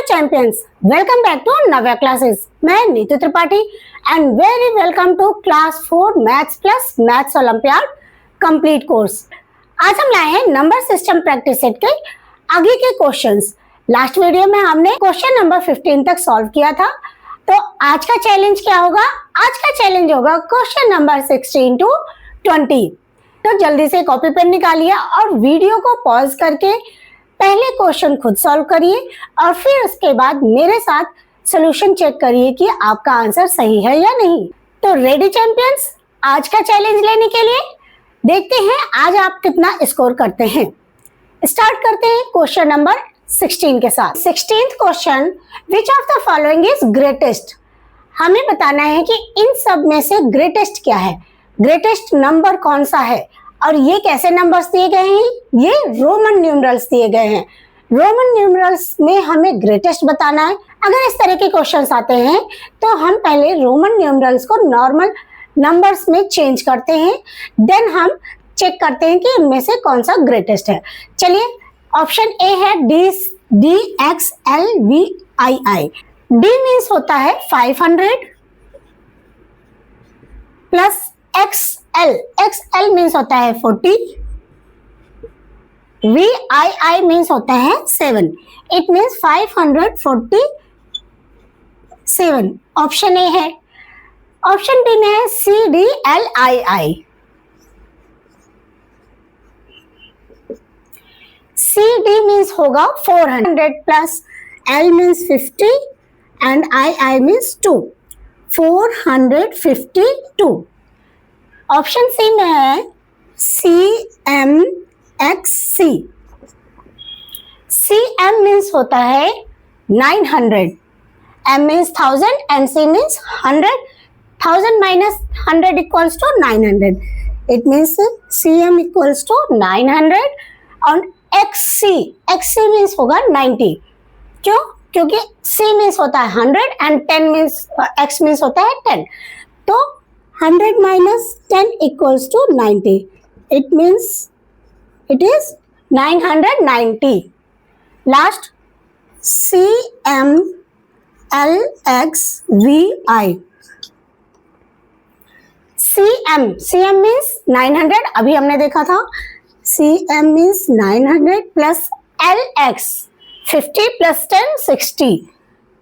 Champions, welcome back to Navya classes. मैं Neetu Tripathi and very welcome to class 4 maths plus maths olympiad complete course. आज हम लाए हैं number system practice set के आगे के क्वेश्चंस। लास्ट वीडियो में हमने क्वेश्चन नंबर 15 तक सॉल्व किया था, तो आज का चैलेंज क्या होगा? आज का चैलेंज होगा क्वेश्चन नंबर 16 टू 20। तो जल्दी से कॉपी पेन निकालिए और वीडियो को पॉज करके पहले क्वेश्चन खुद सॉल्व करिए और फिर उसके बाद मेरे साथ सॉल्यूशन चेक करिए कि आपका आंसर सही है या नहीं। तो रेडी चैंपियंस, आज का चैलेंज लेने के लिए देखते हैं आज आप कितना स्कोर करते हैं। स्टार्ट करते हैं क्वेश्चन नंबर 16 के साथ। 16th question, which of the following is greatest? हमें बताना है कि इन सब में से ग्रेटेस्ट क्या है, ग्रेटेस्ट नंबर कौन सा है। और ये कैसे नंबर्स दिए गए हैं? ये रोमन न्यूमरल्स दिए गए हैं। रोमन न्यूमरल्स में हमें ग्रेटेस्ट बताना है। अगर इस तरह के क्वेश्चंस आते हैं तो हम पहले रोमन न्यूमरल्स को नॉर्मल नंबर्स में चेंज करते हैं, देन हम चेक करते हैं कि इनमें से कौन सा ग्रेटेस्ट है। चलिए, ऑप्शन ए है डी एक्स एल वी आई आई। डी मीन्स होता है 500 प्लस XL मीन्स होता है 40, VII मीन्स होता है 7, इट मीन्स 547। ऑप्शन ए है। ऑप्शन बी में है CDLII। CD मीन्स होगा 400 plus L means 50 and II means 2, 452। Option C में है CMXC। CM मीन्स होता है 900, M means 1000 and C means 100। 1000 minus 100 equals to 900, इट मीन्स CM इक्वल्स टू 900। और XC मीन्स होगा 90। क्यों? क्योंकि C मीन्स होता है 100 एंड 10 मीन्स X मीन्स होता है 10। तो 100 minus 10 equals to 90. It means it is 990. Last, CMLXVI. CM means 900, अभी हमने देखा था। CM means 900 plus LX 50 plus 10 60,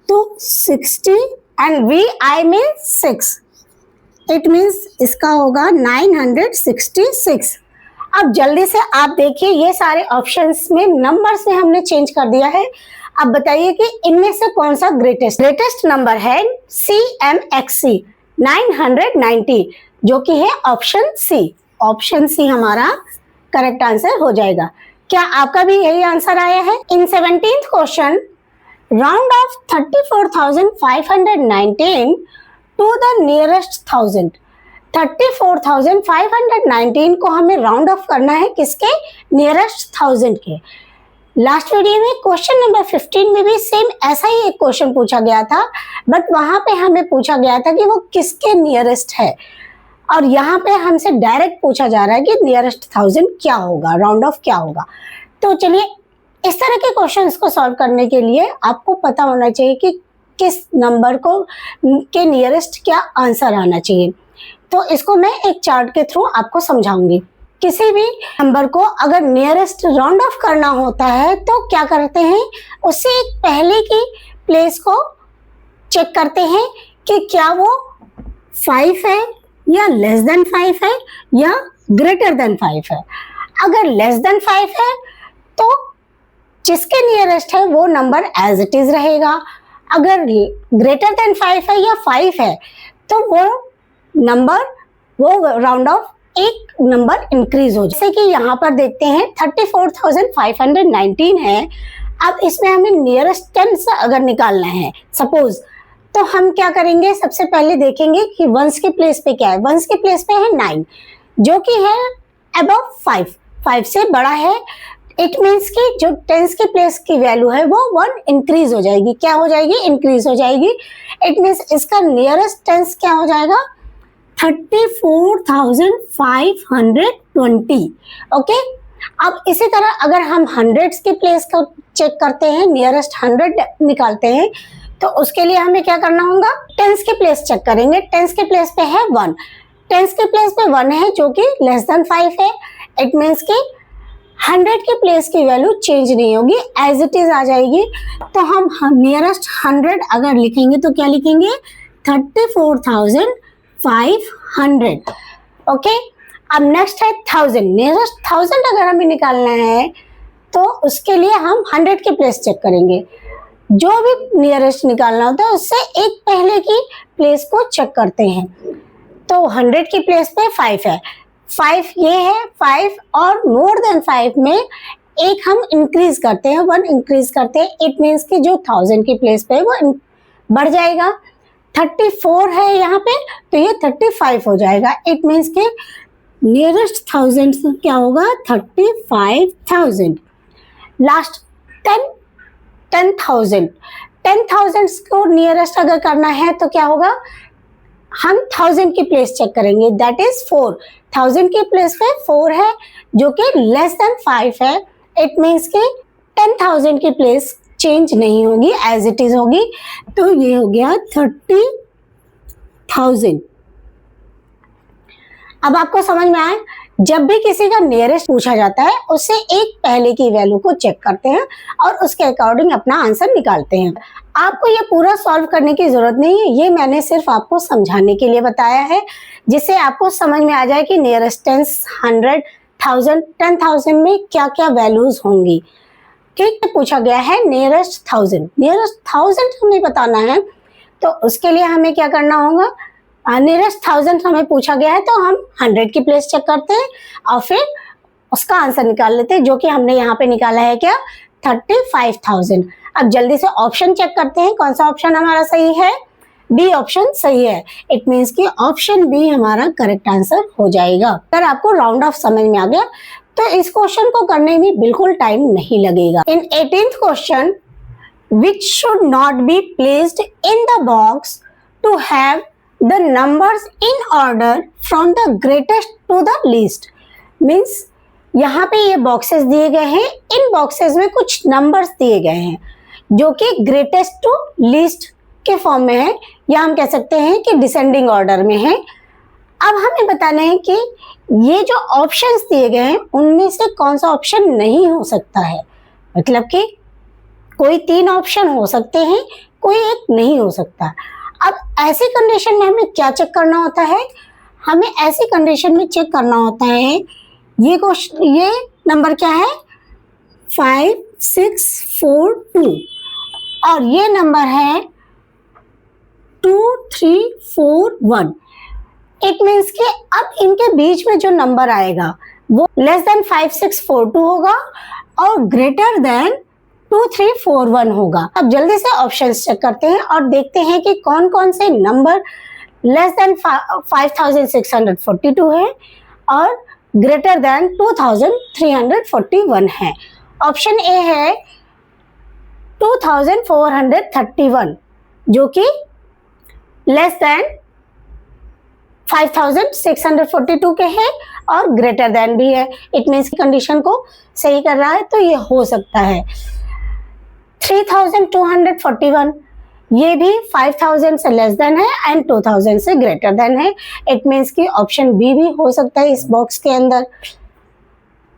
तो 60 and VI means 6, it means इसका होगा 966। अब जल्दी से आप देखिए, ये सारे ऑप्शंस में नंबर्स में हमने चेंज कर दिया है। अब बताइए कि इनमें से कौन सा ग्रेटेस्ट नंबर है? CMXC 990, जो कि है ऑप्शन सी। ऑप्शन सी हमारा करेक्ट आंसर हो जाएगा। क्या आपका भी यही आंसर आया है? In 17th question, round off 34,519 to the nearest 1000। 34,519 को हमें राउंड ऑफ करना है किसके? नियरेस्ट 1000 के। लास्ट वीडियो में क्वेश्चन नंबर 15 में भी सेम ऐसा ही एक क्वेश्चन पूछा गया था, बट वहां पे हमें पूछा गया था कि वो किसके नियरेस्ट है, और यहाँ पे हमसे डायरेक्ट पूछा जा रहा है कि नियरेस्ट 1000 क्या होगा, राउंड ऑफ क्या होगा। तो चलिए, इस तरह के क्वेश्चंस को सॉल्व करने के लिए आपको पता होना चाहिए कि किस नंबर को के नियरेस्ट क्या आंसर आना चाहिए। तो इसको मैं एक चार्ट के थ्रू आपको समझाऊंगी। किसी भी नंबर को अगर नियरेस्ट राउंड ऑफ करना होता है तो क्या करते हैं, उससे एक पहले की प्लेस को चेक करते हैं कि क्या वो 5 है या लेस देन 5 है या ग्रेटर देन 5 है। अगर लेस देन 5 है तो जिसके नियरेस्ट है वो नंबर एज इट इज रहेगा। अगर ग्रेटर देन 5 है या 5 है तो वो नंबर, वो राउंड ऑफ एक नंबर इंक्रीज हो जाए। जैसे कि यहाँ पर देखते हैं 34,519 है। अब इसमें हमें नियरेस्ट 10 अगर निकालना है सपोज, तो हम क्या करेंगे? सबसे पहले देखेंगे कि वंस के प्लेस पे क्या है। वंस के प्लेस पे है 9, जो कि है अबव 5 से बड़ा है। इट मीन्स कि जो टेंस की प्लेस की वैल्यू है वो 1 इंक्रीज हो जाएगी। क्या हो जाएगी? इंक्रीज हो जाएगी। इट मीन्स इसका नियरेस्ट टेंस क्या हो जाएगा? 34,520। ओके, अब इसी तरह अगर हम हंड्रेड्स की प्लेस को चेक करते हैं, नियरेस्ट 100 निकालते हैं, तो उसके लिए हमें क्या करना होगा, टेंस के प्लेस चेक करेंगे। टेंस के प्लेस पे है 1, टेंस के प्लेस पे 1 है जो कि लेस देन 5 है। इट मीन्स कि 100 के प्लेस की वैल्यू चेंज नहीं होगी, एज इट इज आ जाएगी। तो हम नियरेस्ट 100 अगर लिखेंगे तो क्या लिखेंगे, 34,500। ओके, अब नेक्स्ट है 1000। नियरेस्ट 1000 अगर हमें निकालना है तो उसके लिए हम 100 के प्लेस चेक करेंगे। जो भी नियरेस्ट निकालना होता है उससे एक पहले की प्लेस को चेक करते हैं। तो 100 की प्लेस पे 5 है, 5 ये है, 5 और मोर देन 5 में एक हम इंक्रीज करते हैं, 1 इंक्रीज करते हैं। इट मीन्स कि जो 1000 की प्लेस पे वो बढ़ जाएगा। 34 है यहाँ पे तो ये 35 हो जाएगा। इट मीन्स कि नियरेस्ट 1000 क्या होगा, 35,000। लास्ट 10,000 को नियरेस्ट अगर करना है तो क्या होगा, हम 1000 की प्लेस चेक करेंगे, दैट इज 4। 1000 की प्लेस पे 4 है जो कि लेस देन 5 है। इट मीन्स कि 10,000 की प्लेस चेंज नहीं होगी, एज इट इज होगी। तो ये हो गया 30,000। अब आपको समझ में आया, जब भी किसी का नियरेस्ट पूछा जाता है उससे एक पहले की वैल्यू को चेक करते हैं और उसके अकॉर्डिंग अपना आंसर निकालते हैं। आपको ये पूरा सॉल्व करने की जरूरत नहीं है, ये मैंने सिर्फ आपको समझाने के लिए बताया है, जिससे आपको समझ में आ जाए कि नियरेस्ट टेंस 100, 1000, 10,000 में क्या क्या वैल्यूज होंगी। ठीक है, पूछा गया है नियरेस्ट 1000, नियरेस्ट 1000 हमें बताना है तो उसके लिए हमें क्या करना होगा, नियरेस्ट 1000 हमें पूछा गया है तो हम 100 की प्लेस चेक करते हैं और फिर उसका आंसर निकाल लेते हैं, जो कि हमने यहाँ पे निकाला है क्या, 35,000। अब जल्दी से ऑप्शन चेक करते हैं, कौन सा ऑप्शन हमारा सही है, बी ऑप्शन सही है। इट मीन्स कि ऑप्शन बी हमारा करेक्ट आंसर हो जाएगा। अगर आपको राउंड ऑफ समझ में आ गया तो इस क्वेश्चन को करने में बिल्कुल टाइम नहीं लगेगा। इन 18th question, which should not be placed in the box to have the numbers in order from the greatest to the least। Means यहाँ पे ये बॉक्सेस दिए गए हैं, इन बॉक्सेस में कुछ नंबर्स दिए गए हैं जो कि ग्रेटेस्ट टू लीस्ट के फॉर्म में है, या हम कह सकते हैं कि डिसेंडिंग ऑर्डर में है। अब हमें बताना है कि ये जो ऑप्शंस दिए गए हैं उनमें से कौन सा ऑप्शन नहीं हो सकता है। मतलब कि कोई 3 ऑप्शन हो सकते हैं, कोई एक नहीं हो सकता। अब ऐसी कंडीशन में हमें क्या चेक करना होता है, हमें ऐसी कंडीशन में चेक करना होता है, ये नंबर क्या है, 5, 6, 4, 2 और ये नंबर है 2, 3, 4, 1। इट मीन्स कि अब इनके बीच में जो नंबर आएगा वो लेस देन 5, 6, 4, 2 होगा और ग्रेटर देन 2, 3, 4, 1 होगा। अब जल्दी से ऑप्शंस चेक करते हैं और देखते हैं कि कौन कौन से नंबर लेस देन 5,642 है और ग्रेटर देन 2,341 है। ऑप्शन ए है 2,431 जो कि लेस देन 5,642 के है और ग्रेटर देन भी है। इट मीन्स कंडीशन को सही कर रहा है, तो ये हो सकता है। 3,241 ये भी 5,000 से लेस देन है एंड 2,000 से ग्रेटर देन है। इट मीन्स कि ऑप्शन बी भी हो सकता है इस बॉक्स के अंदर।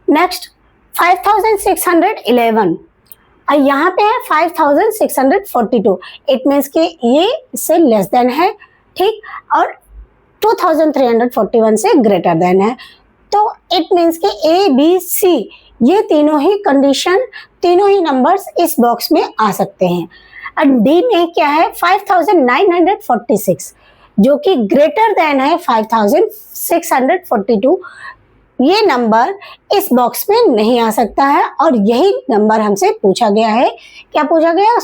नेक्स्ट 5,611 और यहाँ पे है 5,642। इट मीन्स कि ये इससे लेस देन है, ठीक, और 2,341 से ग्रेटर देन है। तो इट मीन्स कि ए, बी, सी ये तीनों ही कंडीशन, तीनों ही नंबर्स इस बॉक्स में आ सकते हैं। और डी में क्या है 5,946 जो कि ग्रेटर देन है 5,642। ये नंबर इस बॉक्स में नहीं आ सकता है और यही नंबर हमसे पूछा गया है। क्या पूछा गया,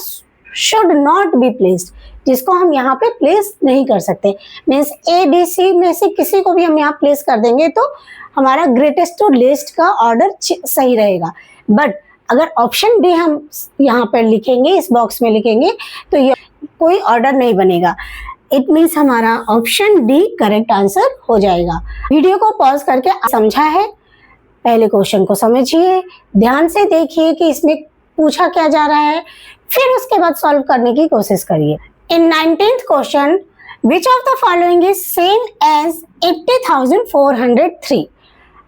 शुड नॉट बी प्लेस्ड, जिसको हम यहाँ पे प्लेस नहीं कर सकते। मीन्स ए, बी, सी में से किसी को भी हम यहाँ प्लेस कर देंगे तो हमारा ग्रेटेस्ट टू लीस्ट का ऑर्डर सही रहेगा। बट अगर ऑप्शन डी हम यहाँ पर लिखेंगे, इस बॉक्स में लिखेंगे, तो ये कोई ऑर्डर नहीं बनेगा। इट मीन्स हमारा ऑप्शन डी करेक्ट आंसर हो जाएगा। वीडियो को पॉज करके समझा है, पहले क्वेश्चन को समझिए, ध्यान से देखिए कि इसमें पूछा क्या जा रहा है, फिर उसके बाद सॉल्व करने की कोशिश करिए। In 19th question, which of the following is same as 80,403।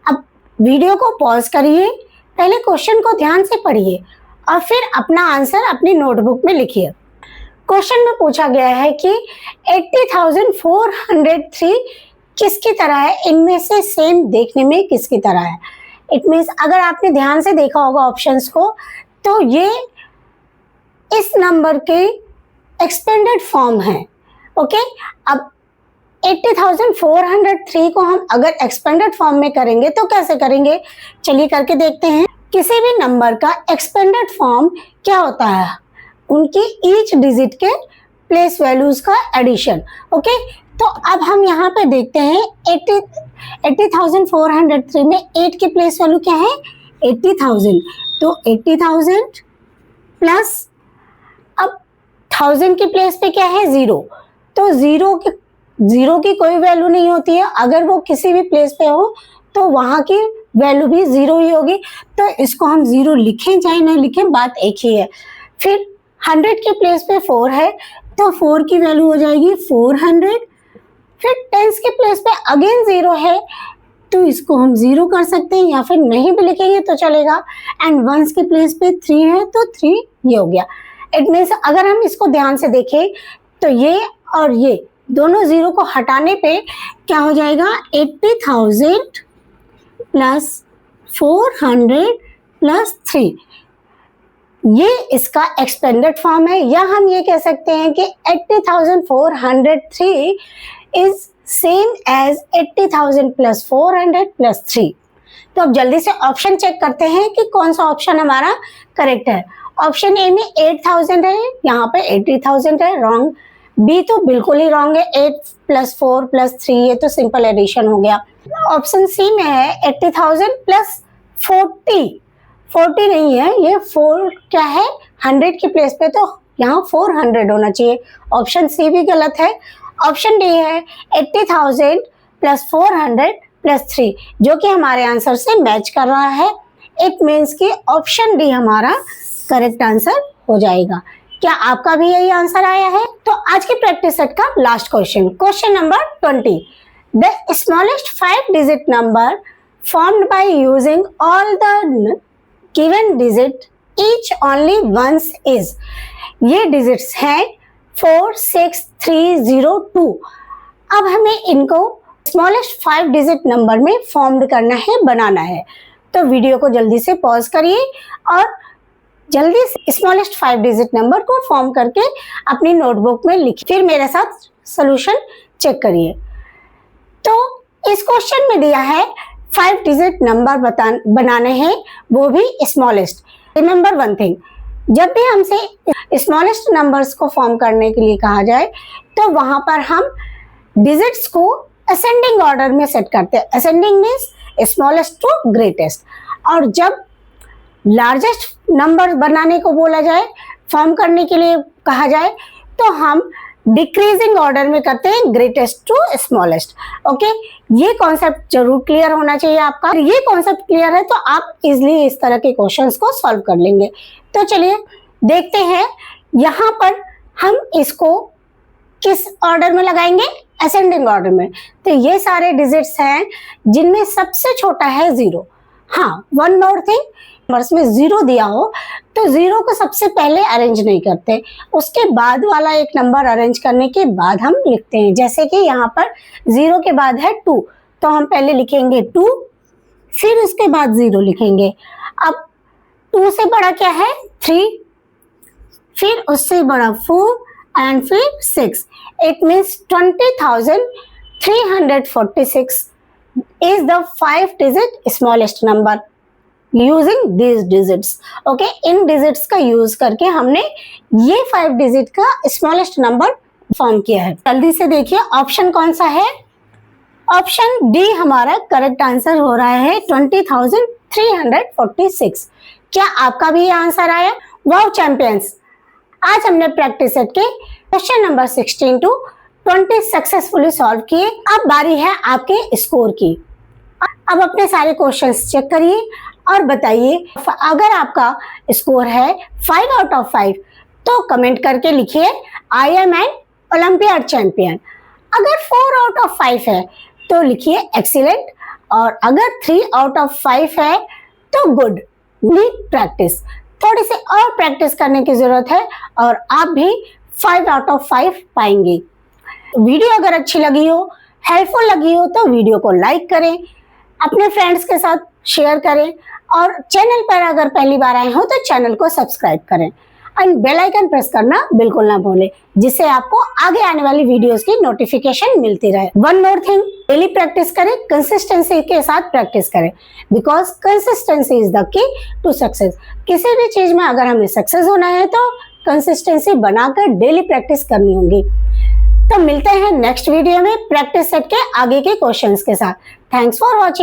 अब वीडियो को पॉज करिए, पहले क्वेश्चन को ध्यान से पढ़िए और फिर अपना आंसर अपनी नोटबुक में लिखिए। क्वेश्चन में पूछा गया है कि 80,403 किसकी तरह है, इनमें से सेम देखने में किसकी तरह है। इट मीन्स अगर आपने ध्यान से देखा होगा ऑप्शंस को, तो ये इस नंबर के एक्सपेंडेड फॉर्म है। ओके, अब 80,403 को हम अगर एक्सपेंडेड फॉर्म में करेंगे तो कैसे करेंगे, चलिए करके देखते हैं। किसी भी नंबर का एक्सपेंडेड फॉर्म क्या होता है, उनकी ईच डिजिट के प्लेस वैल्यूज का एडिशन। ओके, तो अब हम यहाँ पे देखते हैं 80,403 में 8 की प्लेस वैल्यू क्या है, 80,000। तो 80,000 प्लस अब 1000 की प्लेस पे क्या है, 0। तो 0 की कोई वैल्यू नहीं होती है, अगर वो किसी भी प्लेस पे हो तो वहाँ की वैल्यू भी 0 ही होगी। तो इसको हम 0 लिखें चाहे नहीं लिखें, बात एक ही है। फिर 100 की प्लेस पे 4 है, तो 4 की वैल्यू हो जाएगी 400। फिर 10 के प्लेस पे अगेन 0 है, तो इसको हम 0 कर सकते हैं या फिर नहीं भी लिखेंगे तो चलेगा। एंड 1 के प्लेस पे 3 है, तो 3 ये हो गया। इट मीन्स अगर हम इसको ध्यान से देखें तो ये और ये दोनों 0 को हटाने पे क्या हो जाएगा, 80,000 प्लस 400 प्लस 3, ये इसका एक्सपेंडेड फॉर्म है। या हम ये कह सकते हैं कि 80,403 is same as 80,000 plus 400 plus 3। तो अब जल्दी से ऑप्शन चेक करते हैं कि कौन सा ऑप्शन हमारा करेक्ट है। ऑप्शन ए में 8,000 है, यहाँ पे 80,000 है, रॉन्ग। बी तो बिल्कुल ही रॉन्ग है, 8 प्लस 4 प्लस 3, ये तो सिंपल एडिशन हो गया। ऑप्शन सी में है 80,000 प्लस 40 नहीं है, ये 4 क्या है, 100 की प्लेस पे, तो यहाँ 400 होना चाहिए। ऑप्शन सी भी गलत है। ऑप्शन डी है 80,000 प्लस 400 प्लस 3, जो कि हमारे आंसर से मैच कर रहा है। इट मीन्स कि ऑप्शन डी हमारा करेक्ट आंसर हो जाएगा। क्या आपका भी यही आंसर आया है? तो आज की प्रैक्टिस सेट का last question, question number 20। The smallest 5 digit number formed by using all the given digit each only once is. ये डिजिट्स हैं 4, 6, 3, 0, 2। अब हमें इनको स्मॉलेस्ट 5 डिजिट नंबर में फॉर्म्ड करना है, बनाना है। तो वीडियो को जल्दी से पॉज करिए और जल्दी से स्मॉलेस्ट 5 डिजिट नंबर को फॉर्म करके अपनी नोटबुक में लिखिए, फिर मेरे साथ सॉल्यूशन चेक करिए। तो इस क्वेश्चन में दिया है 5 डिजिट नंबर बनाने हैं, वो भी स्मॉलेस्ट। रिमेंबर वन थिंग, जब भी हमसे स्मॉलेस्ट नंबर्स को फॉर्म करने के लिए कहा जाए तो वहां पर हम डिजिट्स को असेंडिंग ऑर्डर में सेट करते हैं। Ascending means smallest to greatest. और जब लार्जेस्ट नंबर बनाने को बोला जाए, फॉर्म करने के लिए कहा जाए, तो हम डिक्रीजिंग ऑर्डर में करते हैं, ग्रेटेस्ट टू स्मॉलेस्ट। ओके, ये कॉन्सेप्ट जरूर क्लियर होना चाहिए आपका। ये कॉन्सेप्ट क्लियर है तो आप इजिली इस तरह के क्वेश्चंस को सॉल्व कर लेंगे। तो चलिए देखते हैं, यहाँ पर हम इसको किस ऑर्डर में लगाएंगे, असेंडिंग ऑर्डर में। तो ये सारे डिजिट्स हैं जिनमें सबसे छोटा है 0। हाँ, वन मोर थिंग, नंबर्स में 0 दिया हो तो 0 को सबसे पहले अरेंज नहीं करते, उसके बाद वाला एक नंबर अरेंज करने के बाद हम लिखते हैं। जैसे कि यहाँ पर 0 के बाद है 2, तो हम पहले लिखेंगे 2, फिर उसके बाद 0 लिखेंगे। अब 2 से बड़ा क्या है, 3, फिर उससे बड़ा 4 एंड फिर 6। It means 20,346 is the 5 digit smallest number using these digits. Okay, in digits का यूज करके हमने ये 5 डिजिट का स्मॉलेस्ट नंबर फॉर्म किया है। जल्दी से देखिए ऑप्शन कौन सा है। ऑप्शन डी हमारा करेक्ट आंसर हो रहा है 20,346। क्या आपका भी ये आंसर आया? वाओ चैंपियंस, आज हमने प्रैक्टिस सेट के question number 16 to 20 successfully solve किए। अब बारी है आपके स्कोर की। अब अपने सारे क्वेश्चंस चेक करिए और बताइए अगर आपका स्कोर है 5 आउट ऑफ 5 तो कमेंट करके लिखिए I am an Olympiad champion. अगर 4 आउट ऑफ 5 है तो लिखिए एक्सीलेंट, और अगर 3 आउट ऑफ 5 है तो गुड। नीड प्रैक्टिस, थोड़ी सी और प्रैक्टिस करने की जरूरत है और आप भी 5 आउट ऑफ 5 पाएंगे। वीडियो अगर अच्छी लगी हो, हेल्पफुल लगी हो तो वीडियो को लाइक करें, अपने फ्रेंड्स के साथ शेयर करें और चैनल पर अगर पहली बार आए हो तो चैनल को सब्सक्राइब करें एंड बेल आइकन प्रेस करना बिल्कुल ना भूलें, जिससे आपको आगे आने वाली वीडियोस की नोटिफिकेशन मिलती रहे। One more thing, daily practice करें, कंसिस्टेंसी के साथ प्रैक्टिस करें, because consistency is the key to success. किसी भी चीज में अगर हमें सक्सेस होना है तो कंसिस्टेंसी बनाकर डेली प्रैक्टिस करनी होगी। तो मिलते हैं नेक्स्ट वीडियो में प्रैक्टिस सेट के आगे के क्वेश्चंस के साथ। Thanks for watching.